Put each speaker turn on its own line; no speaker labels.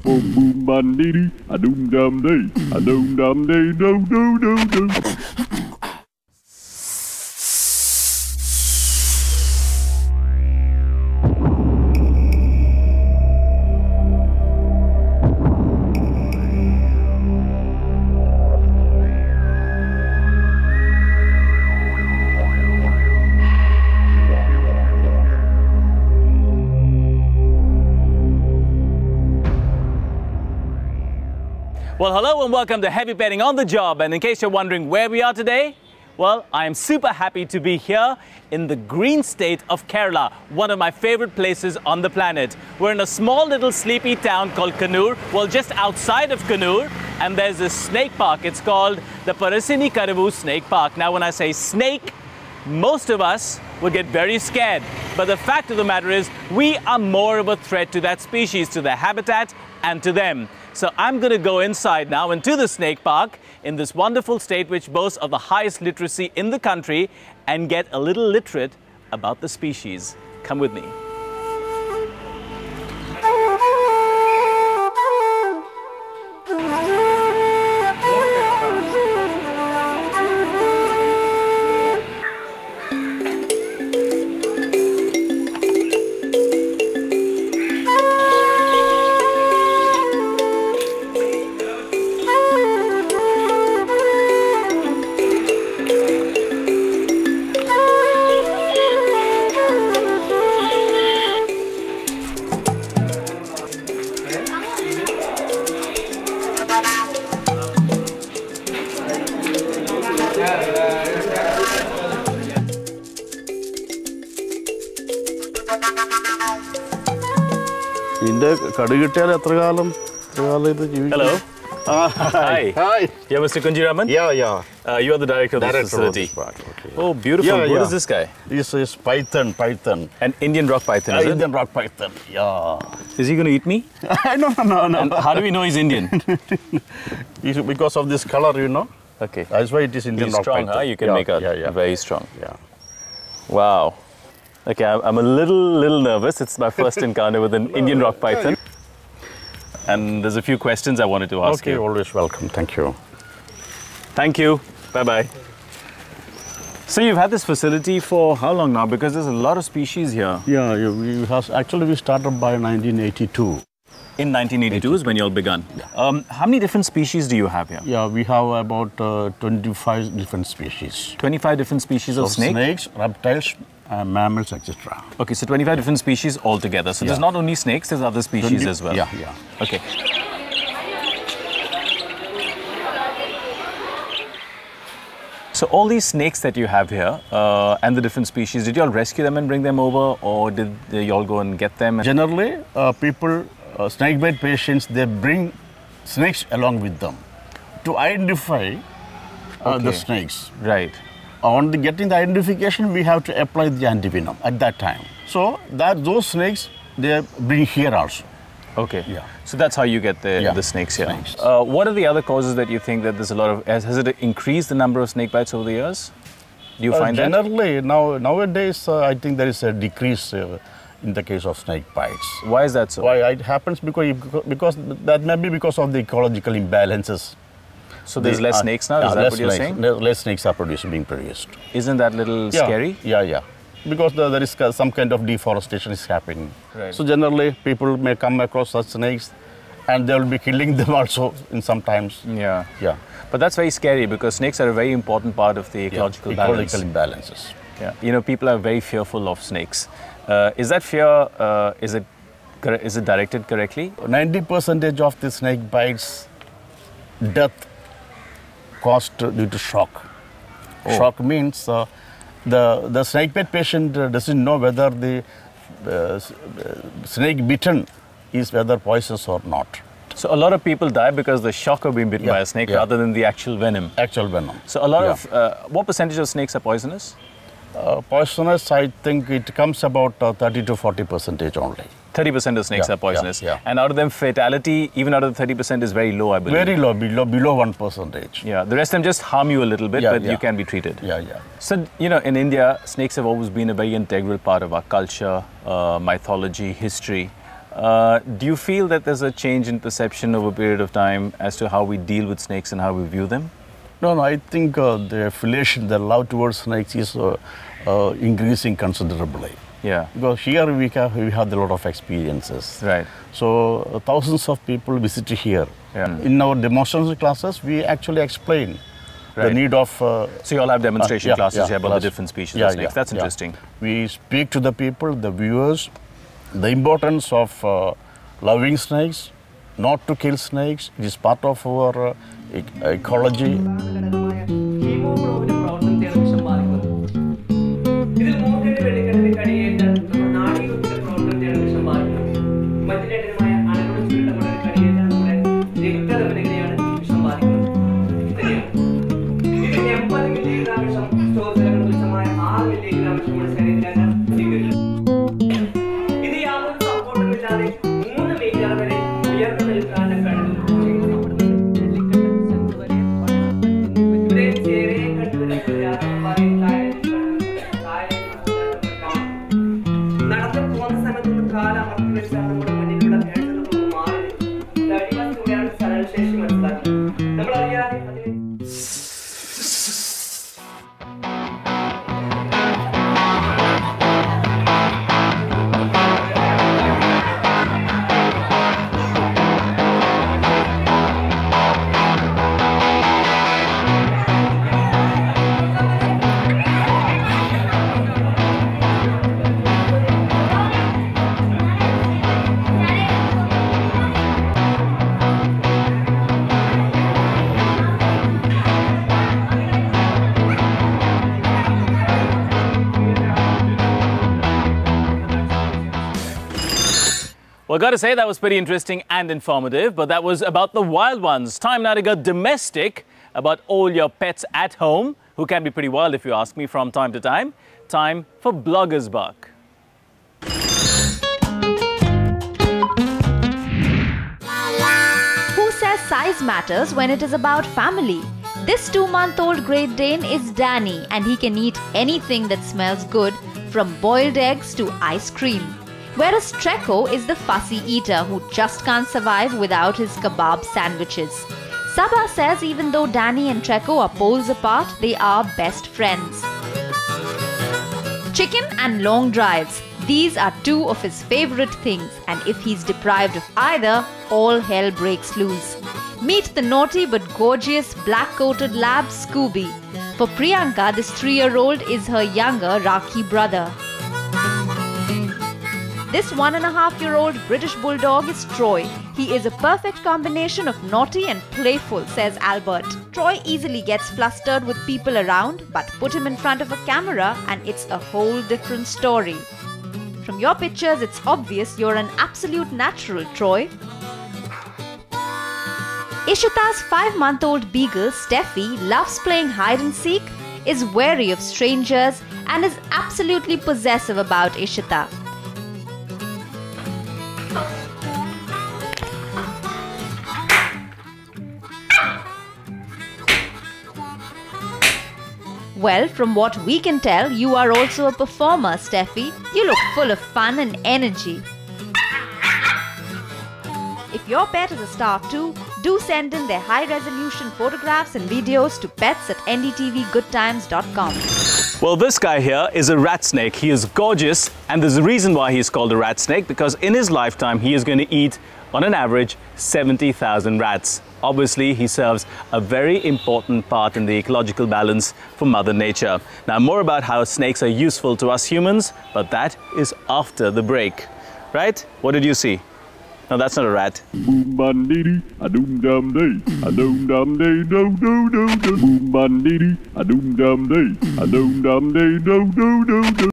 boom boom bandidi, a doom dum day, a doom dum day, do do do do.
Well, hello and welcome to Heavy Petting on the Job. And in case you're wondering where we are today, well, I am super happy to be here in the green state of Kerala, one of my favorite places on the planet. We're in a small little sleepy town called Kannur, well, just outside of Kannur, and there's a snake park. It's called the Parasini Karavu Snake Park. Now, when I say snake, most of us would get very scared. But the fact of the matter is, we are more of a threat to that species, to their habitat, and to them. So I'm going to go inside now into the snake park in this wonderful state which boasts of the highest literacy in the country and get a little literate about the species. Come with me. Hello. Hi.
Hi.
Yeah, Mr. Kunjiraman?
Yeah.
You are the director of this facility.
Okay.
Oh, beautiful. What is this guy?
This is python.
An Indian rock python, is it?
Indian rock python. Yeah.
Is he going to eat me?
No.
And how do we know he's Indian?
Because of this color, you know.
Okay.
That's why it is Indian
He's
rock
strong,
python.
huh? You can make out very strong.
Yeah.
Wow. Okay, I'm a little nervous. It's my first encounter with an Indian rock python. And there's a few questions I wanted to ask you.
Okay, always welcome. Thank you.
Thank you. Bye-bye. So you've had this facility for how long now? Because there's a lot of species here.
Yeah, actually we started by 1982.
In 1982 is when you all begun.
Yeah.
How many different species do you have here?
Yeah, we have about 25 different species.
25 different species of snakes?
Snakes, reptiles, mammals, etc.
Okay, so 25 different species altogether. So there's not only snakes, there's other species as well.
Yeah.
Okay. So all these snakes that you have here and the different species, did you all rescue them and bring them over, or did you all go and get them?
Generally, people, snakebite patients, they bring snakes along with them to identify the snakes.
Right.
On getting the identification, we have to apply the antivenom at that time. So those snakes, they bring here also.
Okay.
Yeah.
So that's how you get the snakes here.
Snakes.
What are the other causes that you think that there's a lot of, has it increased the number of snake bites over the years? Do you find
generally, nowadays, I think there is a decrease in the case of snake bites.
Why is that so?
Why it happens? Because that may be because of the ecological imbalances.
So there's less snakes now? Is that what you're saying?
Less snakes are being produced.
Isn't that a little scary?
Yeah. Because there is some kind of deforestation is happening.
Right.
So generally, people may come across such snakes and they will be killing them also in some times.
Yeah.
Yeah.
But that's very scary because snakes are a very important part of the ecological balance.
Ecological imbalances.
Yeah. You know, people are very fearful of snakes. Is that fear, is it directed correctly?
90% of the snake bites, death caused due to shock. Oh. Shock means the snake bite patient doesn't know whether the snake bitten is whether poisonous or not.
So a lot of people die because the shock of being bitten by a snake rather than the actual venom.
Actual venom.
So a lot of, what percentage of snakes are poisonous?
Poisonous, I think it comes about 30 to 40% only.
30% of snakes are poisonous. And out of them, fatality, even out of the 30%, is very low, I believe.
Very low, below 1%.
Yeah, the rest of them just harm you a little bit, but you can be treated.
Yeah.
So, you know, in India, snakes have always been a very integral part of our culture, mythology, history. Do you feel that there's a change in perception over a period of time as to how we deal with snakes and how we view them?
No, I think the affiliation, the love towards snakes is increasing considerably.
Yeah.
Because here we have a lot of experiences.
Right.
So thousands of people visit here.
Yeah.
In our demonstration classes, we actually explain the need of...
so you all have demonstration classes here about the different species of snakes. That's interesting.
Yeah. We speak to the people, the viewers, the importance of loving snakes, not to kill snakes. It is part of our ecology.
Well, I've got to say that was pretty interesting and informative, but that was about the wild ones. Time now to go domestic, about all your pets at home, who can be pretty wild if you ask me from time to time. Time for Bloggers Buck.
Who says size matters when it is about family? This 2-month-old Great Dane is Danny, and he can eat anything that smells good, from boiled eggs to ice cream. Whereas Treco is the fussy eater who just can't survive without his kebab sandwiches. Sabha says even though Danny and Treco are poles apart, they are best friends. Chicken and long drives. These are two of his favorite things, and if he's deprived of either, all hell breaks loose. Meet the naughty but gorgeous black-coated lab Scooby. For Priyanka, this 3-year-old is her younger Rakhi brother. This 1.5-year-old British Bulldog is Troy. He is a perfect combination of naughty and playful, says Albert. Troy easily gets flustered with people around, but put him in front of a camera and it's a whole different story. From your pictures, it's obvious you're an absolute natural, Troy. Ishita's 5-month-old beagle, Steffi, loves playing hide-and-seek, is wary of strangers, and is absolutely possessive about Ishita. Well, from what we can tell, you are also a performer, Steffi. You look full of fun and energy. If your pet is a star too, do send in their high-resolution photographs and videos to pets@ndtvgoodtimes.com.
Well, this guy here is a rat snake. He is gorgeous, and there's a reason why he's called a rat snake, because in his lifetime he is going to eat, on an average, 70,000 rats. Obviously, he serves a very important part in the ecological balance for Mother Nature. Now, more about how snakes are useful to us humans, but that is after the break. Right? What did you see? No, that's not a rat.
Boom bandidi, a doom dum day, a doom dum day, do do do do. Boom bandidi, a doom dum day, a doom dum day, do do do do.